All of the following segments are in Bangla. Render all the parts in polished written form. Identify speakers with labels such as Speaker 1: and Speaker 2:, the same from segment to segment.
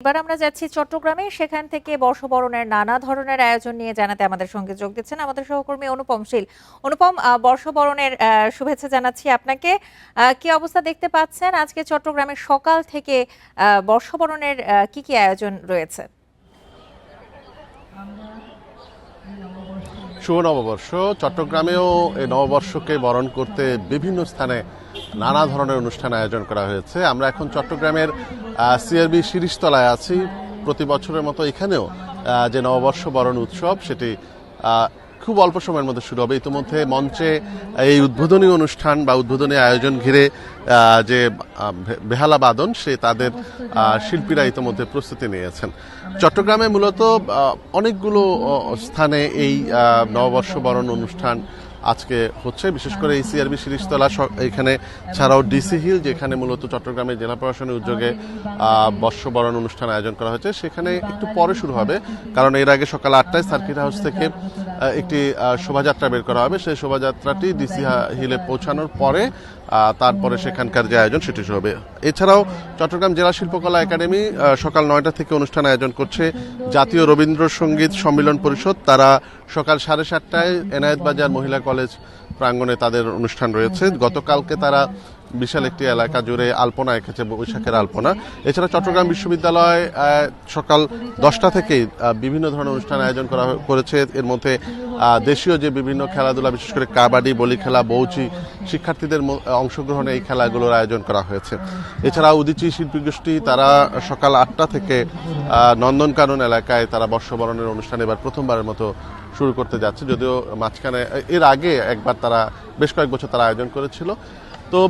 Speaker 1: এবার আমরা যাচ্ছি চট্টগ্রামে, সেখান থেকে বর্ষবরণের নানা ধরনের আয়োজন নিয়ে জানাতে আমাদের সঙ্গে যোগ দিচ্ছেন আমাদের সহকর্মী অনুপম শীল। অনুপম, বর্ষবরণের শুভেচ্ছা জানাচ্ছি আপনাকে। কি অবস্থা দেখতে পাচ্ছেন আজকে চট্টগ্রামের সকাল থেকে? বর্ষবরণের কি কি আয়োজন রয়েছে?
Speaker 2: শুভ নববর্ষ। চট্টগ্রামেও এই নববর্ষকে বরণ করতে বিভিন্ন স্থানে নানা ধরনের অনুষ্ঠান আয়োজন করা হয়েছে। আমরা এখন চট্টগ্রামের সিআরবি শিরিষতলায় আছি। প্রতি বছরের মতো এখানেও যে নববর্ষ বরণ উৎসব সেটি খুব অল্প সময়ের মধ্যে শুরু হবে। ইতিমধ্যে মঞ্চে এই উদ্বোধনী অনুষ্ঠান বা উদ্বোধনী আয়োজন ঘিরে যে বেহালা বাদন তাদের শিল্পীরা ইতিমধ্যে প্রস্তুতি নিয়েছেন। চট্টগ্রামে মূলত অনেকগুলো স্থানে এই নববর্ষ বরণ অনুষ্ঠান আজকে হচ্ছে, বিশেষ করে এই সিআরবি শিরিষতলা এখানে ছাড়াও ডিসি হিল, যেখানে মূলত চট্টগ্রামের জেলা প্রশাসনের উদ্যোগে বর্ষবরণ অনুষ্ঠান আয়োজন করা হয়েছে, সেখানে একটু পরে শুরু হবে। কারণ এর আগে সকাল 8টায় সার্কিট হাউস থেকে একটি শোভাযাত্রা বের করা হবে। সেই শোভাযাত্রাটি ডিসি হিলে পৌঁছানোর পরে তারপরে সেখানকার যে আয়োজন সেটি শুরু হবে। এছাড়াও চট্টগ্রাম জেলা শিল্পকলা একাডেমি সকাল 9টা থেকে অনুষ্ঠান আয়োজন করছে। জাতীয় রবীন্দ্রসঙ্গীত সম্মিলন পরিষদ তারা সকাল 7:30টায় এনায়েত বাজার মহিলা কলেজ প্রাঙ্গণে তাদের অনুষ্ঠান রয়েছে। গতকালকে তারা বিশাল একটি এলাকা জুড়ে আলপনা এঁকেছে, বৈশাখের আলপনা। এছাড়া চট্টগ্রাম বিশ্ববিদ্যালয় সকাল 10টা থেকেই বিভিন্ন ধরনের অনুষ্ঠান আয়োজন করেছে। এর মধ্যে দেশীয় যে বিভিন্ন খেলাধুলা, বিশেষ করে কাবাডি, বলি খেলা, বৌচি, শিক্ষার্থীদের অংশগ্রহণে এই খেলাগুলোর আয়োজন করা হয়েছে। এছাড়া উদীচী শিল্পী গোষ্ঠী তারা সকাল 8টা থেকে নন্দনকানন এলাকায় তারা বর্ষবরণের অনুষ্ঠান এবার প্রথমবারের মতো শুরু করতে যাচ্ছে। যদিও মাঝখানে এর আগে একবার তারা বেশ কয়েক বছর তারা আয়োজন করেছিল। তো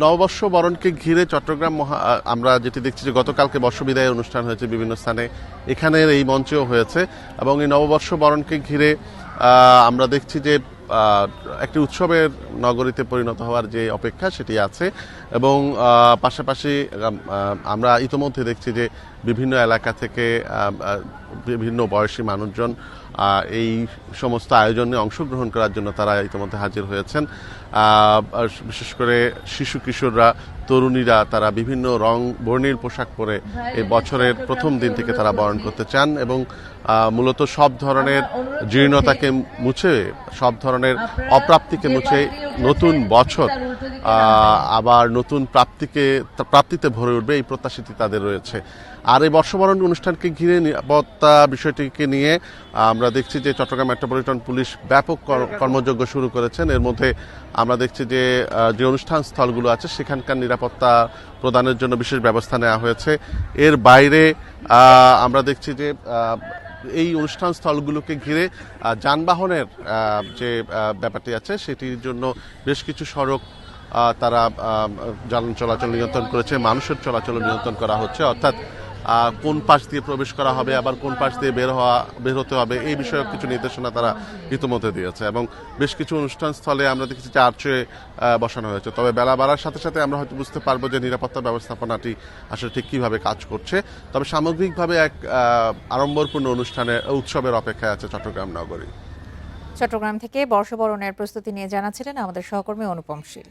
Speaker 2: নববর্ষ বরণকে ঘিরে চট্টগ্রাম আমরা যেটি দেখছি যে গতকালকে বর্ষবিদায়ের অনুষ্ঠান হয়েছে বিভিন্ন স্থানে, এখানের এই মঞ্চেও হয়েছে। এবং এই নববর্ষ বরণকে ঘিরে আমরা দেখছি যে একটি উৎসবের নগরীতে পরিণত হওয়ার যে অপেক্ষা সেটি আছে। এবং পাশাপাশি আমরা ইতোমধ্যে দেখছি যে বিভিন্ন এলাকা থেকে বিভিন্ন বয়সী মানুষজন এই সমস্ত আয়োজনে অংশগ্রহণ করার জন্য তারা ইতিমধ্যে হাজির হয়েছেন। বিশেষ করে শিশু কিশোররা, তরুণীরা তারা বিভিন্ন রং বর্ণিল পোশাক পরে এই বছরের প্রথম দিন থেকে তারা বরণ করতে চান এবং মূলত সব ধরনের জীর্ণতাকে মুছে, সব ধরনের অপ্রাপ্তিকে মুছে নতুন বছর আবার নতুন প্রাপ্তিতে ভরে উঠবে, এই প্রত্যাশাটি তাদের রয়েছে। আর এই বর্ষবরণ অনুষ্ঠানকে ঘিরে নিরাপত্তা বিষয়টিকে নিয়ে আমরা দেখছি যে চট্টগ্রাম মেট্রোপলিটন পুলিশ ব্যাপক কর্মযজ্ঞ শুরু করেছেন। এর মধ্যে আমরা দেখছি যে যে অনুষ্ঠান স্থলগুলো আছে সেখানকার নিরাপত্তা প্রদানের জন্য বিশেষ ব্যবস্থা নেওয়া হয়েছে। এর বাইরে আমরা দেখছি যে এই অনুষ্ঠান স্থলগুলোকে ঘিরে যানবাহনের যে ব্যাপারটি আছে সেটির জন্য বেশ কিছু সড়ক তারা যান চলাচল নিয়ন্ত্রণ করেছে, মানুষের চলাচল নিয়ন্ত্রণ করা হচ্ছে। অর্থাৎ কোন পাশ দিয়ে প্রবেশ করা হবে, আবার কোন পাশ দিয়ে বের হতে হবে, এই বিষয়ে কিছু নির্দেশনা তারা ইতিমধ্যে দিয়েছে। এবং বেশ কিছু অনুষ্ঠান স্থলে আমরা দেখেছি যে আর্চে বসানো হয়েছে। তবে বেলা বাড়ার সাথে সাথে আমরা হয়তো বুঝতে পারবো যে নিরাপত্তা ব্যবস্থাপনাটি আসলে ঠিক কিভাবে কাজ করছে। তবে সামগ্রিকভাবে এক আড়ম্বরপূর্ণ উৎসবের অপেক্ষায় আছে চট্টগ্রাম নগরী।
Speaker 1: চট্টগ্রাম থেকে বর্ষবরণের প্রস্তুতি নিয়ে জানাচ্ছিলেন আমাদের সহকর্মী অনুপম শীল।